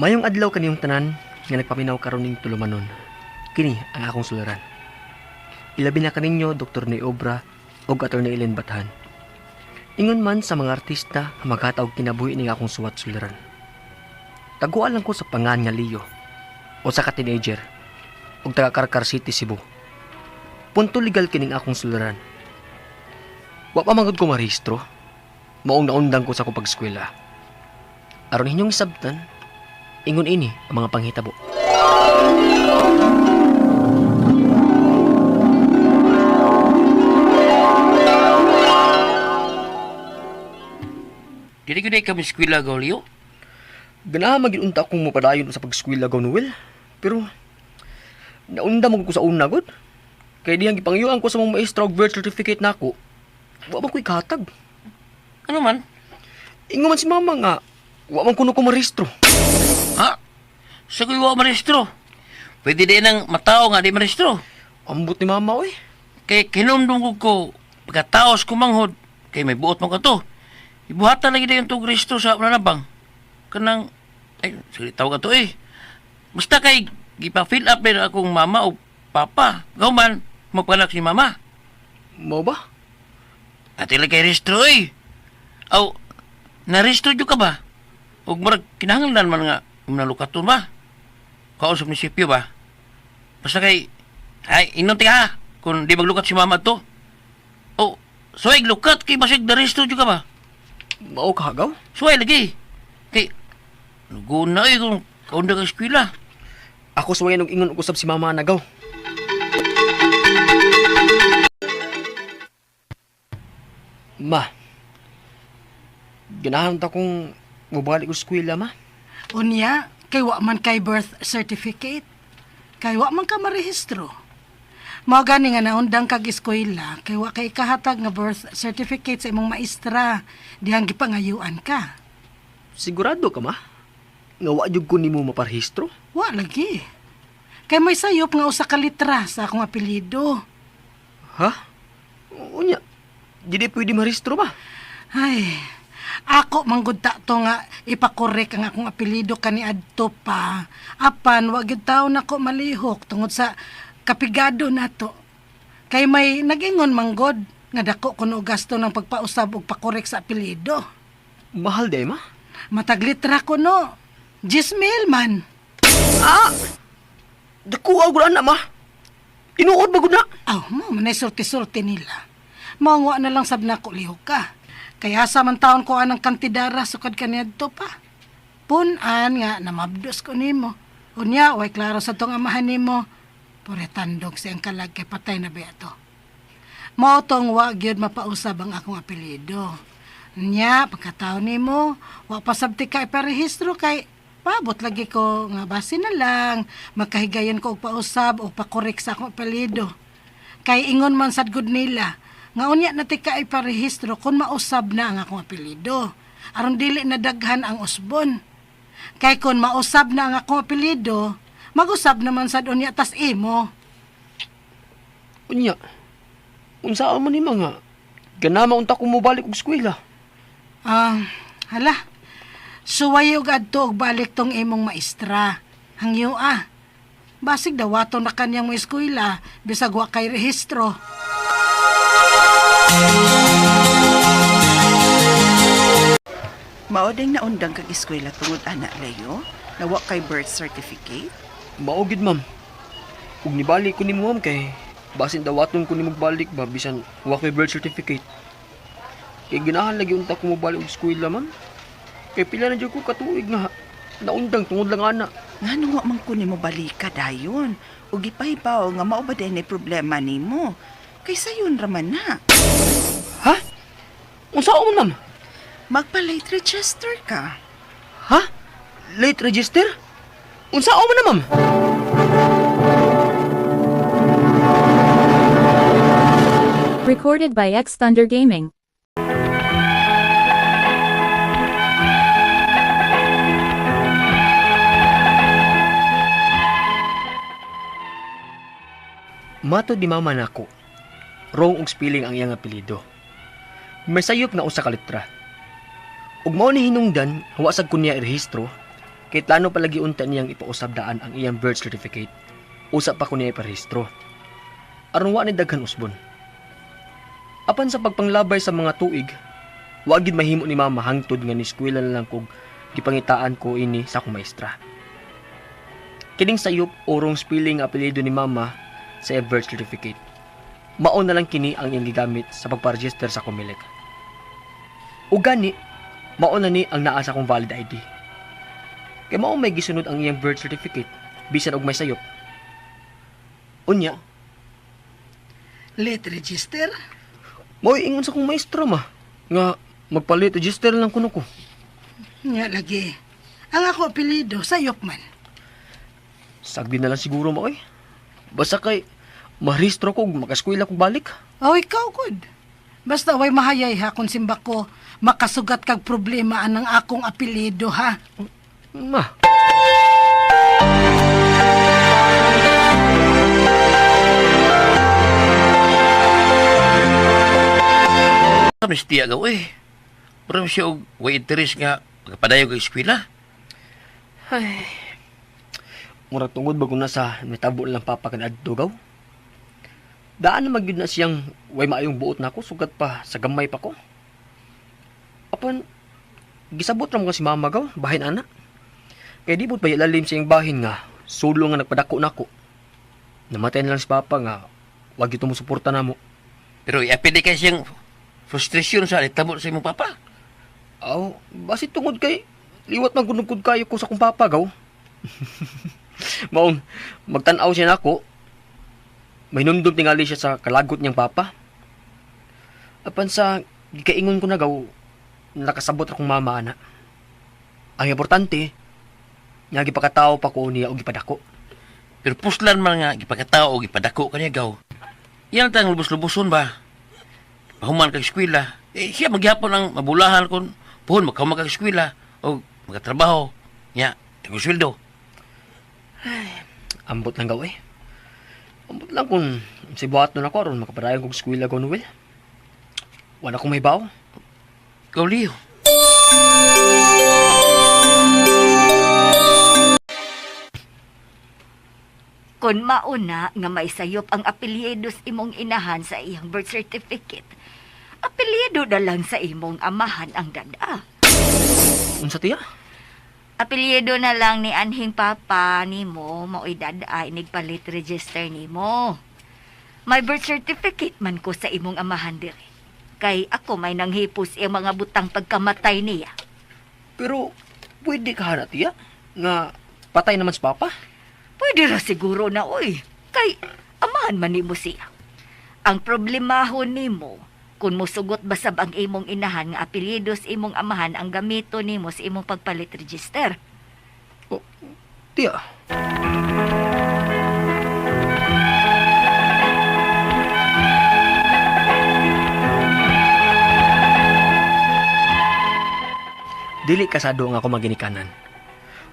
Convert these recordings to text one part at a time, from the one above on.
Mayong adlaw kaniyong tanan nga nagpaminaw karon ning tulumanon. Kini ang akong suliran. Ilabi na kaninyo Dr. Ni Obra ug Attorney Ellen Bathan. Ingon man sa mga artista nga magkataog kinabuhi ning akong suwat suliran. Taguan lang ko sa pangan nga Leo o sa ka-teenager ug taga Carcar City, Cebu. Punto legal kining akong suliran. Wa pa manggod ko marehistro. Maong naundang ko sa akong pag-eskwela. Aron inyong sabtan, ingon ini ang mga panghitabo. Dili ko na kami eskwela, Gaulio. Ganahan mag-iunta akong mapadayon sa pag-eskwela, Noel. Pero, naundang mo ko sa una, God. Kaya diyang gipangyuan ko sa mga maestro og birth certificate na ako. Wa man ko'y katag. Ano man? Ingon man si mama nga, wa man kuno ko marehistro. Ha? Sa ko'y wa marehistro. Pwede din ang matao nga di marehistro. Ambot ni mama, oy. Kay kinumdum ko pagkataos kumanghod. Kay may buot mo ka to. Ibuhatan lagi na yung tug rehistro sa nanabang. Kanang, ay, sige, tawag ka to eh. Basta kay, gipa-fill up din akong mama o papa. Gawman, magpanak si mama. Mau ba? At ilang kay rehistro eh. Aw, na-rehistro ka ba? Huwag marag kinahanglan man nga nalukaton ba? Kausap ni Sipyo ba? Basta kay, ay, inunti ka kung di maglukat si mama to. O, suway, lukat kay basig na-rehistro ka ba? Mao ka hagaw? Suway lagi. Kay, naguna eh kung kaunda ka eskwela. Ako suwayan og ingon og usab si mama nagaw. Ma, ganahan ta kong mubalik og eskwela, ma. Unya, kay wa man kay birth certificate. Kay wa man ka marehistro. Mao gani nga naundang kag eskwela, kay wa kay kahatag nga birth certificate sa imong maestra, dihang gipangayuan ka. Sigurado ka, ma? Nga wa jud ko nimo maparehistro? Wa lagi. Kay may sayop nga usa ka litra sa akong apelyido. Ha? Unya, di pwede marehistro ba? Ay, ako manggod ta to nga ipakorek ang akong apelyido kaniadto pa. Apan wa gyud taon nako malihok tungod sa kapigado nato. Kay may nag-ingon manggod nga dako kuno gasto ng pagpausab og pakorek sa apelyido. Mahal day, ma? Mataglitra kuno. 10,000 man. Ah! Daku agud na, ma. Tinuod ba gud na? Aw, mo manay sulti-sulti nila. Mangwa na lang sab nako lihok ka. Kaya sa man taon ko anang kantidara sukad kaniadto pa. Punan nga namabdos ko nimo. Unya way klaro sa tong amahan nimo. Puretandog siyang kalag kay patay na beto. Mao tong wa gyud mapausab ang akong apelyido. Nya pagkataon nimo, wa pa sabti ka iparehistro kay pabot lagi ko nga base na lang makahigayon ko og pausab o pakorek sa akong apelyido. Kay ingon man sad gud nila nga unya na ti ka iparehistro kun mausab na ang akong apelyido. Aron dili na daghan ang usbon. Kay kun mausab na ang akong apelyido, mag-usab naman sad unya tas imo. Unya, unsaan man ni mga ganama unta ko mobalik og eskwela. Hala. Suway og adto og balik tong imong maestra. Hangyo Basig dawato na kanyang mo eskwela bisag wa kay rehistro. Maodeng na undang kag eskwela tungod anak layo, na wa kay birth certificate. Maugid, ma'am. Ug nibalik ko ni mo, ma'am, kay basin dawaton ko ni magbalik ba bisan wa ko'y birth certificate. Kay ginahan lagi unta ko mobalik og eskwela, ma'am. Kay pila na jud ko katuig nga naundang tungod lang ana. Ngano wa man kunin mo balika dayon? Ug gipahibaw nga mao ba din problema nimo? Kay sayon raman na. Ha? Unsa man, ma'am? Magpa-late register ka. Ha? Late register? Unsa man na, ma'am? Recorded by X Thunder Gaming. Mato di mama nako. Wrong og spelling ang iyang apelyido. May sayop na usa ka letra. Ug mao ni hinungdan wa sad kunya irehistro Kay plano palagi unta niyang ipausab daan ang iyang birth certificate. Usap pa ko niya iparehistro. Aron wa ni daghan usbon. Apan sa pagpanglabay sa mga tuig, wa gid mahimo ni mama hangtod nga ni eskwela na lang kog gipangitaan ko ini sa akong maestra. Kining sayop orong spelling apelyido ni mama sa iyang birth certificate. Mao na lang kini ang iyang gigamit sa pagpa-register sa Comelec. Ug gani, mao na ni ang naa sa akong valid ID. Kay mao may gisunod ang iyang birth certificate bisan og may sayop. Unya, Late register? mo'y ingon sa akong maestra ma nga magpalit register lang kuno ko. Nga lagi. Ang ako apelido, sayop man. Sagdi na lang siguro mo oy. Basta kay marehistro ko ug makaskwela ko balik. O ikaw, good. Basta way mahayay ha kung simba ko makasugat kag problema anang akong apelido ha. Ma, Kami siya gaw eh. Pero siya og way interest nga pagpadayo kag eskwela. murag tungod ba kung nasa metabo lang papa kan adto gaw. Daan na magyud na siyang way maayong buot nako sugat pa sa gamay pa ko. Apan gisabot ra mo si mama gaw bahin ana. Kay di bot pa ilalim siyang bahin nga sulo nga nagpadako nako. Namatay na lang si papa nga wag ito mo suporta namo. Pero iapili kay siyang frustration sa itabo sa imong papa. Aw, basit tungod kay liwat man gunugod kayo ko sa kong papa gaw. Maong magtan-aw siya nako. May nundom tingali siya sa kalagot niyang papa. Apan sa gikaingon ko na gaw, nakasabot akong mama ana. Ang importante, nga gipakatao pa ko niya o gipadako. Pero puslan man nga gipakatao o gipadako kaniya gaw. Yan tang lubos-luboson ba? Pahuman kag eskwela. Siya maghapon ang mabulahan kon puhon magkahuman kag eskwela o magkatrabaho. Nya, tagong sweldo. Ambot lang gaw eh. Ambot lang kung si buhat nun ako aron makapadayon kong eskwela ko Noel. Wala akong may baw. Ikaw, Leo. Kon mauna nga maisayop ang apelyidos imong inahan sa iyang birth certificate, apelyido na lang sa imong amahan ang dada. Unsa tiya? Apelyido na lang ni anhing papa nimo mao'y dada inigpalit register nimo. May birth certificate man ko sa imong amahan diri. Kay ako may nanghipos iyang mga butang pagkamatay niya. Pero pwede ka hana tiya nga patay naman si papa. Pwede ra siguro na, oy. Kay, amahan man nimo siya. Ang problemahon nimo, kung musugot basab ang imong inahan nga apelyidos imong amahan ang gamito nimo sa imong pagpalit register. Tiya. Dili kasado nga ako maginikanan.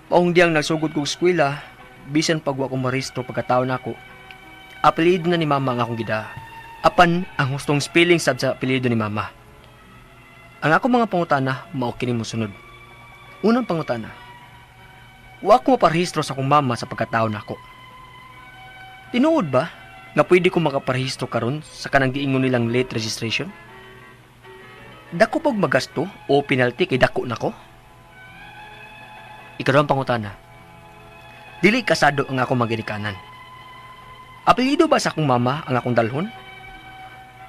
Paong diyang nagsugod kong eskwela, bisan pag wa ko marehistro pagkataon nako. Apelyido na ni mama ang akong gida. Apan ang hustong spelling sab sa apelyido ni mama. Ang ako mga pangutana mao kini mo sunod. Unang pangutana. Wa ko maparehistro sa akong mama sa pagkataon nako. Tinuod ba nga pwede ko makaparehistro karon sa kanang giingon nilang late registration? Dako pag magasto o penalty kay dako nako? Ikaduhang pangutana. Dili kasado ang akong maginikanan. Apelyido ba sa akong mama ang akong dalhon?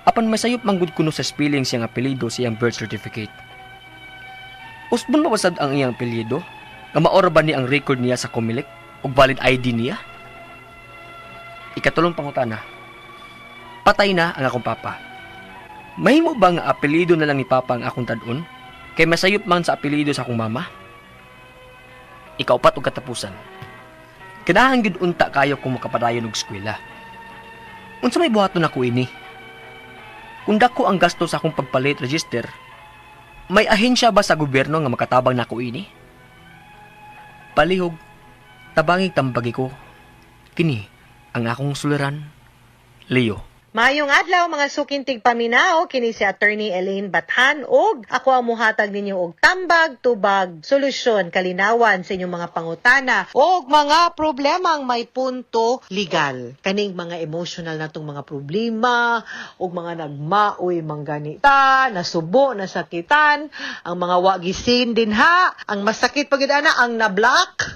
Apan masayop manggod kuno sa spelling siyang apelyido sa iyang birth certificate. Usbon mawasad ang iyang apelyido? Nga maora ba ni ang record niya sa Comelec o valid ID niya? Ikatulong pangutana. Patay na ang akong papa. Mahimo ba nga apelyido na lang ni papa ang akong tad-on? Kay masayop man sa apelyido sa akong mama? Ikaupat og katapusan. Kanahan gid unta kayo kung makapadayon og eskwela. Unsa may buhaton ako ini? Kung dako ang gasto sa akong pagpalit register, may ahensya ba sa gobyerno nga makatabang nako ini? Palihog, tabangig tambagi ko. Kini ang akong suliran, Leo. Mayong adlaw mga sukintig paminaw, kini si Attorney Elaine Bathan ug ako ang muhatag ninyo og tambag, tubag, solusyon, kalinawan sa inyong mga pangutana ug mga problemang may punto legal. Kaning mga emotional natong mga problema ug mga nagmaoy mangganita, nasubo, nasakitan, ang mga wagisin din ha, ang masakit pagid ana ang na-block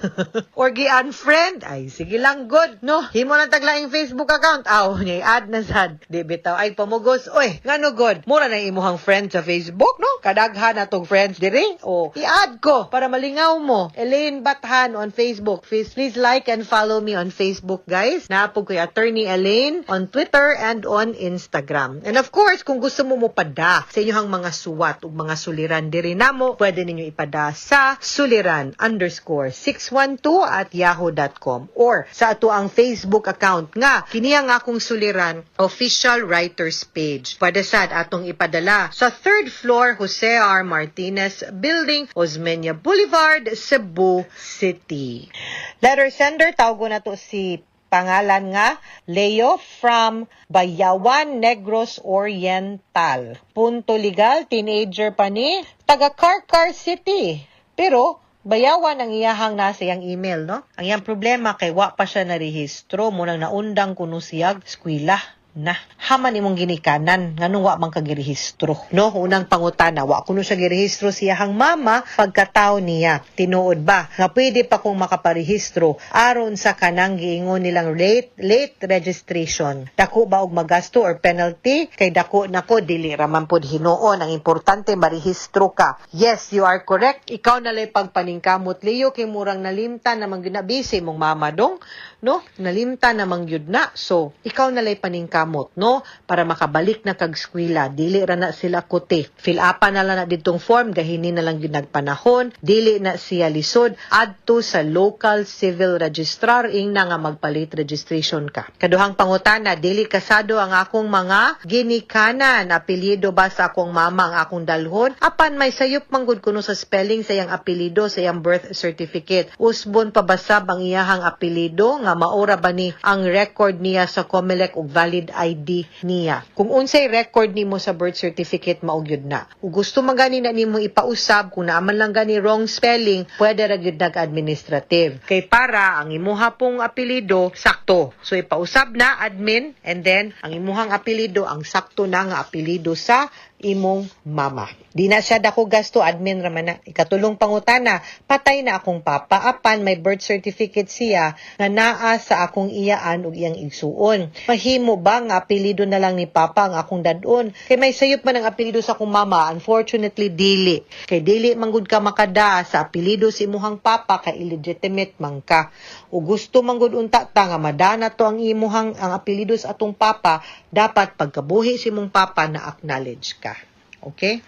or gi-unfriend. Ay sige lang good, no? Himo lang taglaing Facebook account. Aw, ni-add na sad. Di bitaw ay pamugos. Oy, ngano god? Mura na imuhang friend sa Facebook, no? Kadaghan na tong friends diri. O, i-add ko para malingaw mo. Elaine Bathan on Facebook. Please like and follow me on Facebook, guys. Naapog ko yung Attorney Elaine on Twitter and on Instagram. And of course, kung gusto mo pada sa inyong mga suwat o mga suliran diri namo, pwede ninyo ipada sa suliran_612@yahoo.com or sa ato ang Facebook account nga kini ang akong suliran official writers page. Pwede sad atong ipadala sa 3rd floor Jose R. Martinez Building, Osmeña Boulevard, Cebu City. Letter sender, tawgo na to si pangalan nga Leo from Bayawan, Negros Oriental. Punto legal, teenager pa ni, taga Carcar City. Pero Bayawan ang iyahang nasa iyang email, no? Ang iyang problema kay wa pa siya narehistro mo nang naundang kuno siyag eskwela na haman imong ginikanan nganong wa man kagirehistro, no? Unang pangutana, wa kuno siya girehistro siyahang mama pagkataw niya. Tinuod ba nga pwede pa kong makaparehistro aron sa kanang giingon nilang late registration? Dako ba og magasto or penalty? Kay dako nako dili ra man pud hinuon, ang importante marehistro ka. Yes, you are correct. Ikaw na lay pagpaningkamot Leo kay murang nalimtan na manginabisi mong mama dong, no? Nalimtan na mangyud na. So, ikaw na lay paningkamot, no? Para makabalik na kag eskwela. Dili ra na sila kuti. Fill up na lang na ditong form, gahini na lang yun nagpanahon. Dili na siya lisod. Adto sa local civil registrar ing na nga magpalit registration ka. Kaduhang pangutana, dili kasado ang akong mga ginikanan. Apelyido ba sa akong mama ang akong dalhon? Apan may sayop manggod kuno sa spelling sa iyang apelyido sa iyang birth certificate. Usbon pabasab ang iyahang apelyido nga maora ba ni ang record niya sa COMELEC ug valid ID niya. Kung unsay record nimo sa birth certificate maugyod na. Ug gusto man gani na nimo ipausab kung naaman lang gani wrong spelling, pwede ra gyud nag-administrative. Kay para ang imuha pong apelyido sakto. So ipausab na admin and then ang imuhang apelyido ang sakto na nga apelyido sa imong mama. Di na siya dako gasto, admin raman na. Ikatulong pangutana, patay na akong papa apan may birth certificate siya nga naa sa akong iyaan ug iyang igsuon. Mahimo ba nga apelyido na lang ni papa ang akong dadon? Kay may sayop man ang apelyido sa akong mama, unfortunately dili. Kay dili manggud ka makada sa apelyido si imuhang papa kay illegitimate man ka. O gusto manggud unta ta nga madana to ang imuhang ang apelyido sa atong papa, dapat pagkabuhi si imong papa na acknowledge ka. Okay?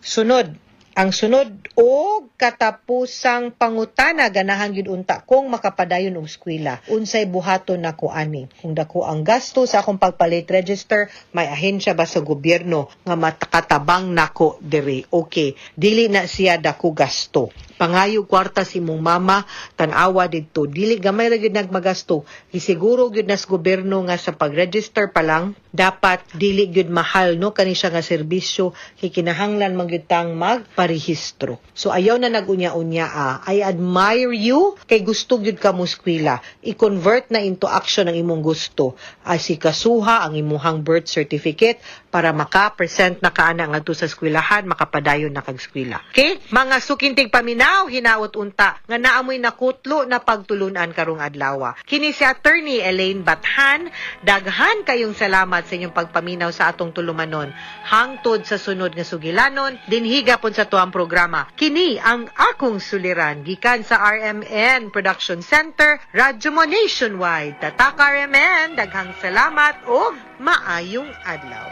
Sunod. Ang sunod o katapusang pangutana ganahan gyud unta kung makapadayon og eskwela. Unsay buhaton nako ani? Kung dako ang gasto sa akong pagpalit register, may ahensya ba sa gobyerno nga matakatabang nako diri? Okay, dili na siya dako gasto. Pangayo kwarta si mong mama, tanawa dito. Dili gamay ra gyud nagmagasto. Isiguro gyud nas gobyerno nga sa pag-register pa lang dapat dili gyud mahal no kani siya nga serbisyo kay kinahanglan man gyud tang magparehistro. So ayaw na nagunya-unya I admire you kay gusto gyud ka mo eskwela. I-convert na into action ang imong gusto. Asikasuha ang imuhang birth certificate para maka-present na kaana ngadto sa eskwelahan, makapadayon na kag eskwela. Okay? Mga sukintig paminaw, hinaot unta nga naamoy nakutlo na pagtulunan karong adlaw. Kini si Attorney Elaine Bathan, daghan kayong salamat sa inyong pagpaminaw sa atong tulumanon. Hangtod sa sunod nga sugilanon, dinhiga pud sa tuang programa. Kini ang akong suliran gikan sa RMN Production Center, Radyo Mo Nationwide. Tatak RMN, daghang salamat ug maayong adlaw.